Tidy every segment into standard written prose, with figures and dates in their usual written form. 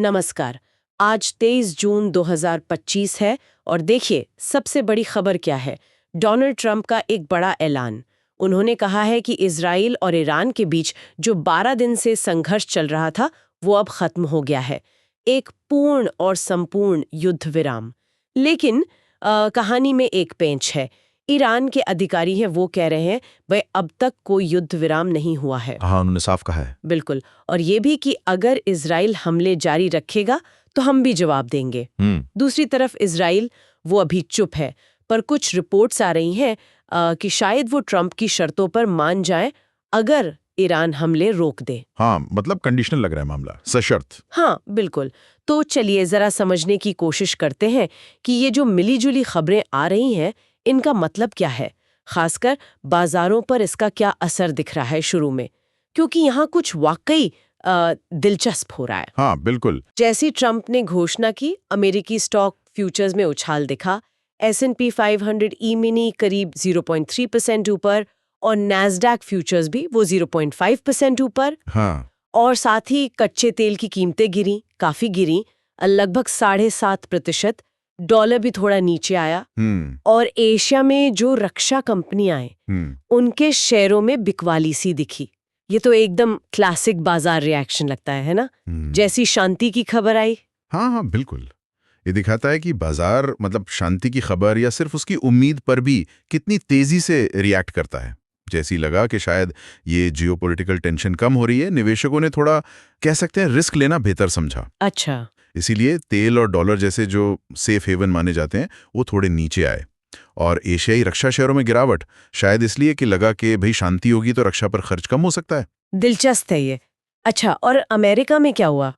नमस्कार। आज 23 जून 2025 है और देखिए सबसे बड़ी खबर क्या है। डोनाल्ड ट्रंप का एक बड़ा ऐलान। उन्होंने कहा है कि इजराइल और ईरान के बीच जो 12 दिन से संघर्ष चल रहा था वो अब खत्म हो गया है। एक पूर्ण और संपूर्ण युद्ध विराम। लेकिन कहानी में एक पेंच है। ईरान के अधिकारी हैं, वो कह रहे हैं भाई अब तक कोई युद्ध विराम नहीं हुआ है। हाँ, उन्होंने साफ कहा है। बिल्कुल। और ये भी कि अगर इजराइल हमले जारी रखेगा तो हम भी जवाब देंगे। दूसरी तरफ इजराइल वो अभी चुप है, पर कुछ रिपोर्ट्स आ रही हैं कि शायद वो ट्रंप की शर्तों पर मान जाए अगर ईरान हमले रोक दे। हाँ, मतलब कंडीशनल लग रहा है मामला, सशर्त। हाँ बिल्कुल। तो चलिए जरा समझने की कोशिश करते हैं कि ये जो मिली-जुली खबरें आ रही हैं इनका मतलब क्या है, खासकर बाजारों पर इसका क्या असर दिख रहा है शुरू में, क्योंकि यहाँ कुछ वाकई दिलचस्प हो रहा है। हाँ बिल्कुल। जैसी ट्रंप ने घोषणा की, अमेरिकी स्टॉक फ्यूचर्स में उछाल दिखा। S&P 500 ई मिनी करीब 0.3% ऊपर और नैस्डैक फ्यूचर्स भी वो 0.5% ऊपर। हाँ। और साथ ही कच्चे तेल की कीमतें गिरी, काफी गिरी, लगभग 7.5%। डॉलर भी थोड़ा नीचे आया। और एशिया में जो रक्षा कंपनियां हैं उनके शेयरों में बिकवाली सी दिखी। ये तो एकदम क्लासिक बाजार रिएक्शन लगता है ना? जैसी शांति की खबर आई। हाँ हाँ बिल्कुल। ये दिखाता है कि बाजार मतलब शांति की खबर या सिर्फ उसकी उम्मीद पर भी कितनी तेजी से रिएक्ट करता है। जैसी लगा कि शायद ये जियोपॉलिटिकल टेंशन कम हो रही है, निवेशकों ने थोड़ा कह सकते हैं रिस्क लेना बेहतर समझा। अच्छा। इसीलिए तेल और डॉलर जैसे जो सेफ हेवन माने जाते हैं वो थोड़े नीचे आए। और एशियाई रक्षा शेयरों में गिरावट शायद इसलिए कि लगा कि भाई शांति होगी तो रक्षा पर खर्च कम हो सकता है। दिलचस्प है ये। अच्छा, और अमेरिका में क्या हुआ?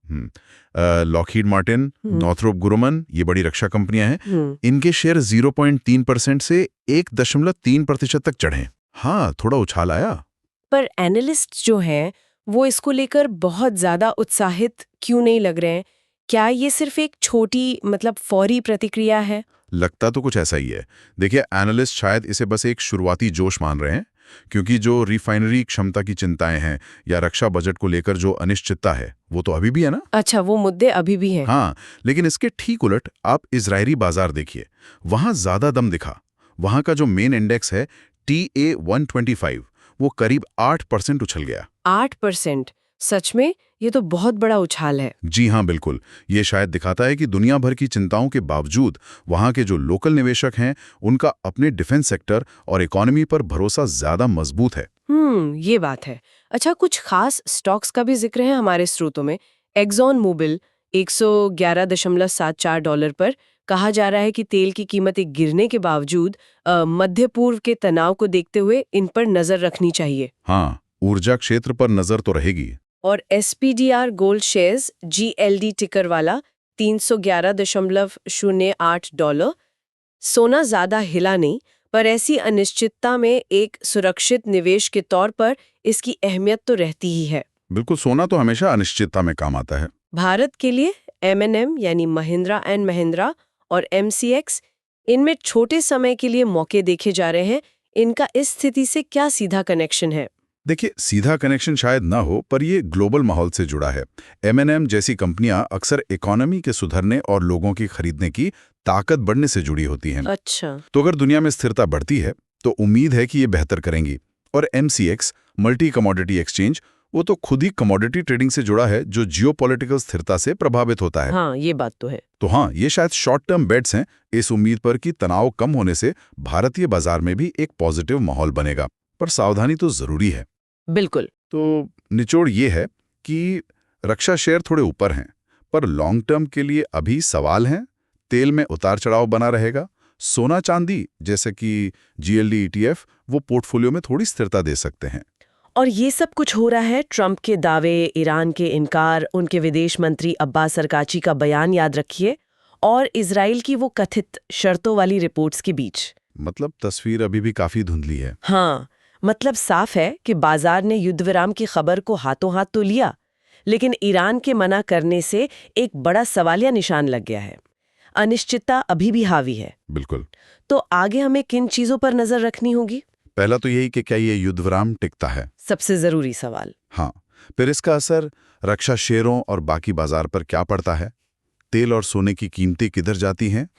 लॉकहीड मार्टिन, नॉर्थरोप ग्रुमन, ये बड़ी रक्षा कंपनियां हैं, इनके शेयर 0.3% से 1.3% तक चढ़े। हाँ, थोड़ा उछाल आया। पर एनालिस्ट जो हैं वो इसको लेकर बहुत ज्यादा उत्साहित क्यों नहीं लग रहे हैं? क्या ये सिर्फ एक छोटी मतलब फौरी प्रतिक्रिया है? लगता तो कुछ ऐसा ही है। देखिए, एनालिस्ट शायद इसे बस एक शुरुआती जोश मान रहे हैं, क्योंकि जो रिफाइनरी क्षमता की चिंताएं हैं या रक्षा बजट को लेकर जो अनिश्चितता है वो तो अभी भी है ना। अच्छा, वो मुद्दे अभी भी हैं। हाँ, लेकिन इसके ठीक उलट आप इजरायली बाजार देखिए, वहां ज्यादा दम दिखा। वहां का जो मेन इंडेक्स है TA125, वो करीब 8% उछल गया। 8%? सच में? ये तो बहुत बड़ा उछाल है। जी हाँ बिल्कुल। ये शायद दिखाता है कि दुनिया भर की चिंताओं के बावजूद वहां के जो लोकल निवेशक हैं उनका अपने डिफेंस सेक्टर और इकोनॉमी पर भरोसा ज्यादा मजबूत है। ये बात है। अच्छा, कुछ खास स्टॉक्स का भी जिक्र है हमारे स्रोतों में। एक्सॉन मोबिल 111.74 डॉलर पर कहा जा रहा है कि तेल की कीमतें गिरने के बावजूद मध्य पूर्व के तनाव को देखते हुए इन पर नजर रखनी चाहिए। हाँ, ऊर्जा क्षेत्र पर नजर तो रहेगी। और SPDR गोल्ड शेयर्स GLD टिकर वाला 311.08 डॉलर। सोना ज्यादा हिला नहीं, पर ऐसी अनिश्चितता में एक सुरक्षित निवेश के तौर पर इसकी अहमियत तो रहती ही है। बिल्कुल, सोना तो हमेशा अनिश्चितता में काम आता है। भारत के लिए M&M यानी महिंद्रा एंड महिंद्रा और MCX, इनमें छोटे समय के लिए मौके देखे जा रहे हैं। इनका इस स्थिति से क्या सीधा कनेक्शन है? देखिए, सीधा कनेक्शन शायद ना हो, पर ये ग्लोबल माहौल से जुड़ा है। M&M जैसी कंपनियां अक्सर इकोनॉमी के सुधरने और लोगों की खरीदने की ताकत बढ़ने से जुड़ी होती हैं। अच्छा। तो अगर दुनिया में स्थिरता बढ़ती है तो उम्मीद है कि ये बेहतर करेंगी। और MCX मल्टी कमोडिटी एक्सचेंज, वो तो खुद ही कमोडिटी ट्रेडिंग से जुड़ा है जो जियोपॉलिटिकल स्थिरता से प्रभावित होता है। हाँ, ये बात तो है। तो हाँ, ये शायद शॉर्ट टर्म बेट्स हैं, इस उम्मीद पर कि तनाव कम होने से भारतीय बाजार में भी एक पॉजिटिव माहौल बनेगा। पर सावधानी तो जरूरी है। बिल्कुल। तो निचोड़ ये है कि रक्षा शेयर थोड़े ऊपर हैं, पर लॉन्ग टर्म के लिए अभी सवाल हैं। तेल में उतार चढ़ाव बना रहेगा। सोना चांदी जैसे कि GLD ETF वो पोर्टफोलियो में थोड़ी स्थिरता दे सकते हैं। और ये सब कुछ हो रहा है ट्रंप के दावे, ईरान के इनकार, उनके विदेश मंत्री अब्बास अरकाची का बयान याद रखिए, और इजराइल की वो कथित शर्तों वाली रिपोर्ट्स के बीच। मतलब तस्वीर अभी भी काफी धुंधली है। हाँ, मतलब साफ है कि बाजार ने युद्ध विराम की खबर को हाथों हाथ तो लिया, लेकिन ईरान के मना करने से एक बड़ा सवालिया निशान लग गया है। अनिश्चितता अभी भी हावी है। बिल्कुल। तो आगे हमें किन चीजों पर नजर रखनी होगी? पहला तो यही कि क्या ये युद्ध विराम टिकता है, सबसे जरूरी सवाल। हाँ, फिर इसका असर रक्षा शेयरों और बाकी बाजार पर क्या पड़ता है? तेल और सोने की कीमतें किधर जाती हैं?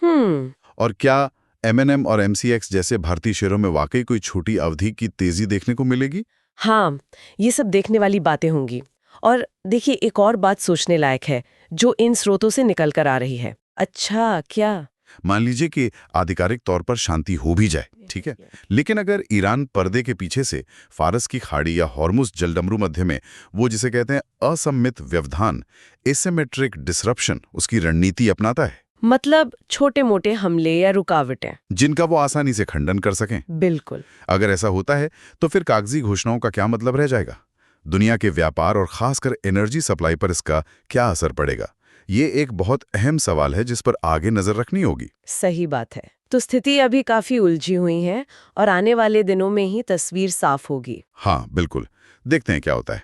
और क्या M&M और MCX जैसे भारतीय शेयरों में वाकई कोई छोटी अवधि की तेजी देखने को मिलेगी? हाँ, ये सब देखने वाली बातें होंगी। और देखिए, एक और बात सोचने लायक है जो इन स्रोतों से निकल कर आ रही है। अच्छा, क्या? मान लीजिए कि आधिकारिक तौर पर शांति हो भी जाए, ठीक है, लेकिन अगर ईरान पर्दे के पीछे से फारस की खाड़ी या हॉर्मुज जलडमरू मध्य में वो जिसे कहते हैं असममित व्यवधान, एसिमेट्रिक डिसरप्शन, उसकी रणनीति अपनाता है, मतलब छोटे-मोटे हमले या रुकावटें। जिनका वो आसानी से खंडन कर सकें। बिल्कुल। अगर ऐसा होता है तो फिर कागजी घोषणाओं का क्या मतलब रह जाएगा? दुनिया के व्यापार और खासकर एनर्जी सप्लाई पर इसका क्या असर पड़ेगा? ये एक बहुत अहम सवाल है जिस पर आगे नजर रखनी होगी। सही बात है। तो स्थिति अभी काफी उलझी हुई है और आने वाले दिनों में ही तस्वीर साफ होगी। हाँ, बिल्कुल। देखते हैं क्या होता है।